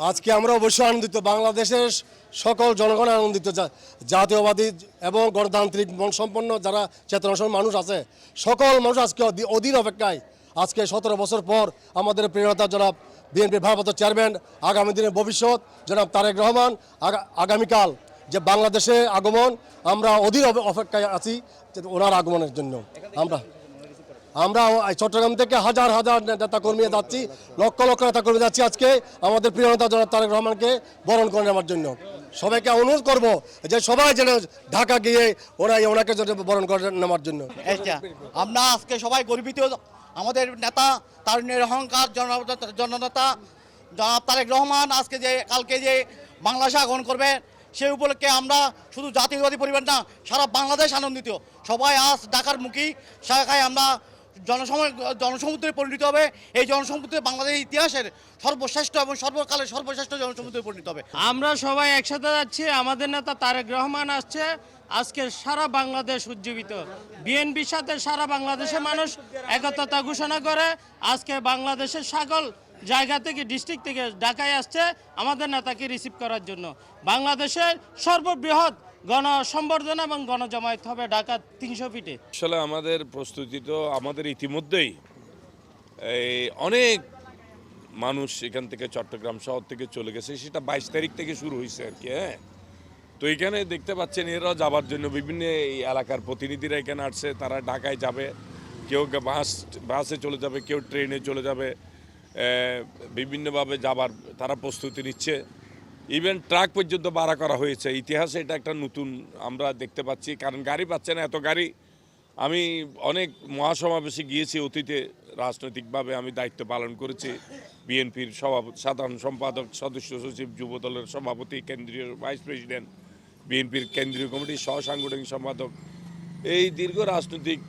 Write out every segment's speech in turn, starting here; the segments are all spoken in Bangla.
আজকে আমরা অবশ্যই আনন্দিত, বাংলাদেশের সকল জনগণ আনন্দিত, জাতীয়বাদী এবং গণতান্ত্রিক মনসম্পন্ন যারা চেতনাসম্পন্ন মানুষ আছে, সকল মানুষ আজকে অধীর অপেক্ষায়। আজকে 17 বছর পর আমাদের প্রিয় নেতা জনাব বিএনপির ভারপ্রাপ্ত চেয়ারম্যান, আগামী দিনের ভবিষ্যৎ জনাব তারেক রহমান আগামীকাল যে বাংলাদেশে আগমন, আমরা অধীর অপেক্ষায় আছি ওনার আগমনের জন্য। আমরা চট্টগ্রাম থেকে হাজার হাজার নেতা কর্মী যাচ্ছি, লক্ষ লক্ষ নেতা কর্মী যাচ্ছি আজকে আমাদের প্রিয় নেতা জনাব তারেক রহমানকে বরণ করে নেওয়ার জন্য। সবাইকে অনুরোধ করব যে সবাই যেন ঢাকা গিয়ে ওনাকে বরণ করে নেওয়ার জন্য। আমরা আজকে সবাই গর্বিত, আমাদের নেতা তারুণ্যের অহংকার জননেতা জনাব তারেক রহমান আজকে কালকে যে বাংলাদেশে আগমন করবে, সেই উপলক্ষে আমরা শুধু জাতীয়বাদী পরিবার না, সারা বাংলাদেশ আনন্দিত। সবাই আজ ঢাকার মুখী শাখায় আমরা জনসমুদ্রে পরিণত হবে। এই জনসমুদ্রে বাংলাদেশের ইতিহাসের সর্বশ্রেষ্ঠ এবং সর্বকালের সর্বশ্রেষ্ঠ জনসমুদ্রে পরিণত হবে। আমরা সবাই একসাথে যাচ্ছি, আমাদের নেতা তারেক রহমান আসছে। আজকে সারা বাংলাদেশ উজ্জীবিত, বিএনপির সাথে সারা বাংলাদেশের মানুষ একতা ঘোষণা করে আজকে বাংলাদেশের সকল জায়গা থেকে, ডিস্ট্রিক্ট থেকে ঢাকায় আসছে আমাদের নেতাকে রিসিভ করার জন্য। বাংলাদেশের সর্ববৃহৎ গণসম্বর্ধনা এবং গণজমায়েত হবে ঢাকা 300 ফিটে। আসলে আমাদের প্রস্তুতি তো আমাদের ইতিমধ্যেই অনেক মানুষ এখান থেকে চট্টগ্রাম শহর থেকে চলে গেছে, সেটা 22 তারিখ থেকে শুরু হয়েছে আর কি। হ্যাঁ, তো এখানে দেখতে পাচ্ছেন এরাও যাবার জন্য বিভিন্ন এই এলাকার প্রতিনিধিরা এখানে আসছে, তারা ঢাকায় যাবে, কেউ বাসে চলে যাবে, কেউ ট্রেনে চলে যাবে, বিভিন্নভাবে যাবার তারা প্রস্তুতি নিচ্ছে। ইভেন ট্রাক পর্যন্ত ভাড়া করা হয়েছে। ইতিহাসে এটা একটা নতুন আমরা দেখতে পাচ্ছি, কারণ গাড়ি পাচ্ছে না, এত গাড়ি। আমি অনেক মহাসমাবেশে গিয়েছি অতীতে, রাজনৈতিকভাবে আমি দায়িত্ব পালন করেছি। বিএনপির সাধারণ সম্পাদক, সদস্য সচিব, যুবদলের সভাপতি, কেন্দ্রীয় ভাইস প্রেসিডেন্ট, বিএনপির কেন্দ্রীয় কমিটির সহ সাংগঠনিক সম্পাদক। এই দীর্ঘ রাজনৈতিক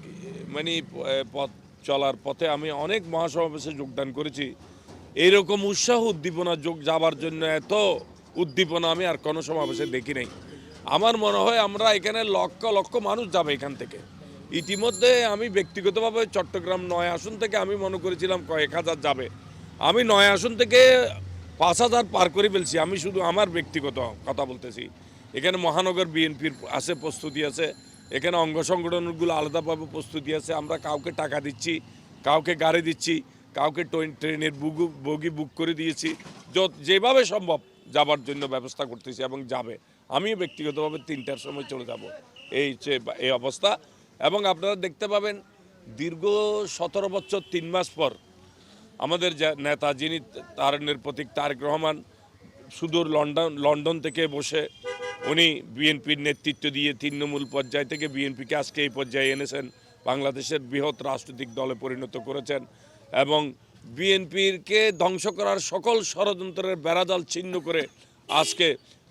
পথ চলার পথে আমি অনেক মহাসমাবেশে যোগদান করেছি। এইরকম উৎসাহ উদ্দীপনা যাবার জন্য এত উদ্দীপনা আমি আর কোনো সমাবেশে দেখি নাই। আমার মনে হয় আমরা এখানে লক্ষ লক্ষ মানুষ যাবে এখান থেকে। ইতিমধ্যে আমি ব্যক্তিগতভাবে চট্টগ্রাম 9 আসন থেকে আমি মনে করেছিলাম কয়েক হাজার যাবে, আমি 9 আসন থেকে 5000 পার করে ফেলছি। আমি শুধু আমার ব্যক্তিগত কথা বলতেছি। এখানে মহানগর বিএনপির আছে, প্রস্তুতি আছে, এখানে অঙ্গ সংগঠনগুলো আলাদাভাবে প্রস্তুতি আছে। আমরা কাউকে টাকা দিচ্ছি, কাউকে গাড়ি দিচ্ছি, কাউকে ট্রেনের বগি বুক করে দিয়েছি, যেভাবে সম্ভব যাবার জন্য ব্যবস্থা করতেছি এবং যাবে। আমিও ব্যক্তিগতভাবে 3টার সময় চলে যাব, এই অবস্থা। এবং আপনারা দেখতে পাবেন দীর্ঘ 17 বছর 3 মাস পর আমাদের নেতা, যিনি তারুণ্যের প্রতীক তারেক রহমান, সুদূর লন্ডন থেকে বসে উনি বিএনপির নেতৃত্ব দিয়ে তৃণমূল পর্যায় থেকে বিএনপিকে আজকে এই পর্যায়ে এনেছেন, বাংলাদেশের বৃহৎ রাজনৈতিক দলে পরিণত করেছেন এবং বিএনপিকে ধ্বংস করার সকল ষড়যন্ত্রের বেড়াজাল ছিন্ন করে আজকে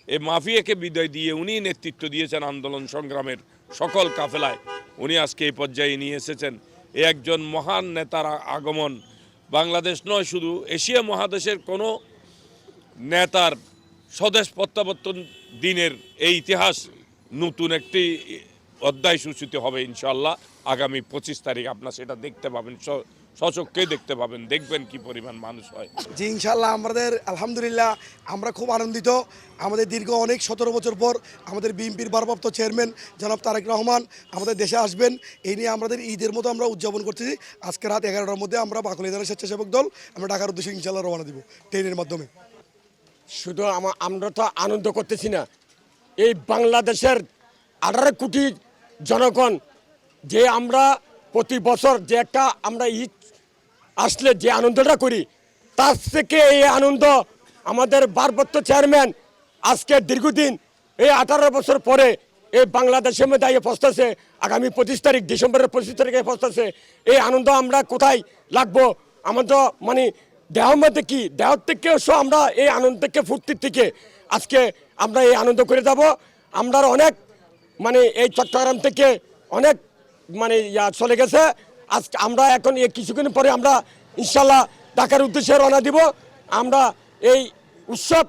এই মাফিয়াকে বিদায় দিয়ে উনি নেতৃত্ব দিয়েছেন আন্দোলন সংগ্রামের সকল কাফেলায়। উনি আজকে এই পর্যায়ে নিয়ে এসেছেন। এ একজন মহান নেতার আগমন বাংলাদেশ নয়, শুধু এশিয়া মহাদেশের কোনো নেতার স্বদেশ প্রত্যাবর্তন দিনের এই ইতিহাস নতুন একটি অধ্যায় সূচিত হবে ইনশাল্লাহ। আগামী 25 তারিখ আপনারা সেটা দেখতে পাবেন, সচক্ষে দেখতে পাবেন, দেখবেন কি পরিমাণ মানুষ হয়। জি ইনশাল্লাহ, আমাদের আলহামদুলিল্লাহ আমরা খুব আনন্দিত। আমাদের দীর্ঘ অনেক 17 বছর পর আমাদের বিএনপির ভারপ্রাপ্ত চেয়ারম্যান জনাব তারেক রহমান আমাদের দেশে আসবেন। এই নিয়ে আমাদের ঈদের মতো আমরা উদযাপন করতেছি। আজকে রাত 11টার মধ্যে আমরা বাকলিদানের স্বেচ্ছাসেবক দল আমরা ঢাকার উদ্দেশ্যে ইনশাল্লাহ রওনা দিব ট্রেনের মাধ্যমে। শুধু আমরা তো আনন্দ করতেছি না, এই বাংলাদেশের 18 কোটি জনগণ যে আমরা প্রতি বছর যে একটা আমরা ঈদ আসলে যে আনন্দটা করি, তার থেকে এই আনন্দ আমাদের ভারপ্রাপ্ত চেয়ারম্যান আজকে দীর্ঘদিন এই 18 বছর পরে এই বাংলাদেশের মধ্যে আইয়ে পৌঁছতেছে। আগামী 25 তারিখ, ডিসেম্বরের 25 তারিখে পৌঁছতেছে। এই আনন্দ আমরা কোথায় লাগবো? আমাদের দেহের মধ্যে কি, দেহের থেকে আমরা এই আনন্দ থেকে, ফুর্তির থেকে আজকে আমরা এই আনন্দ করে যাব। আমরা অনেক এই চট্টগ্রাম থেকে অনেক চলে গেছে। আজকে আমরা এখন এই কিছুক্ষণ পরে আমরা ইনশাল্লাহ ঢাকার উদ্দেশ্যে রওনা দিব। আমরা এই উৎসব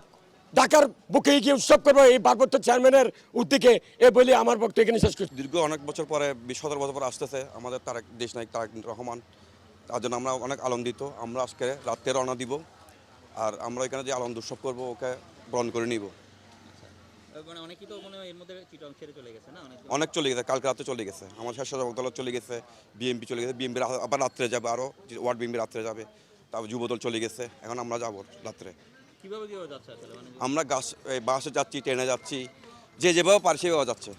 ঢাকার বুকে গিয়ে উৎসব করবো এই ভারপ্রাপ্ত চেয়ারম্যানের উদ্যোগে, এ বলে আমার বক্তব্য এখানে শেষ করছি। দীর্ঘ অনেক বছর পরে 17 বছর পর আসতেছে আমাদের দেশনায়ক তারেক রহমান, তার জন্য আমরা অনেক আনন্দিত। আমরা আজকে রাত্রে রওনা দিব আর আমরা এখানে যে আনন্দ উৎসব করবো ওকে গ্রহণ করে নিব। মানে অনেকেই তো মনে হয় এর মধ্যে চিটং ছেড়ে চলে গেছে না অনেক চলে গেছে, কালকে রাত্রে চলে গেছে, আমার স্বেচ্ছাসেবক দল চলে গেছে, বিএমপি চলে গেছে, বিএমপি আবার রাত্রে যাবে, আরও ওয়ার্ড বিএমপি রাত্রে যাবে, তারপর যুবদল চলে গেছে, এখন আমরা যাবো রাত্রে। কিভাবে যাচ্ছে আসলে মানে আমরা বাসে যাচ্ছি, ট্রেনে যাচ্ছি, যে যেভাবে পারি সেভাবে যাচ্ছে।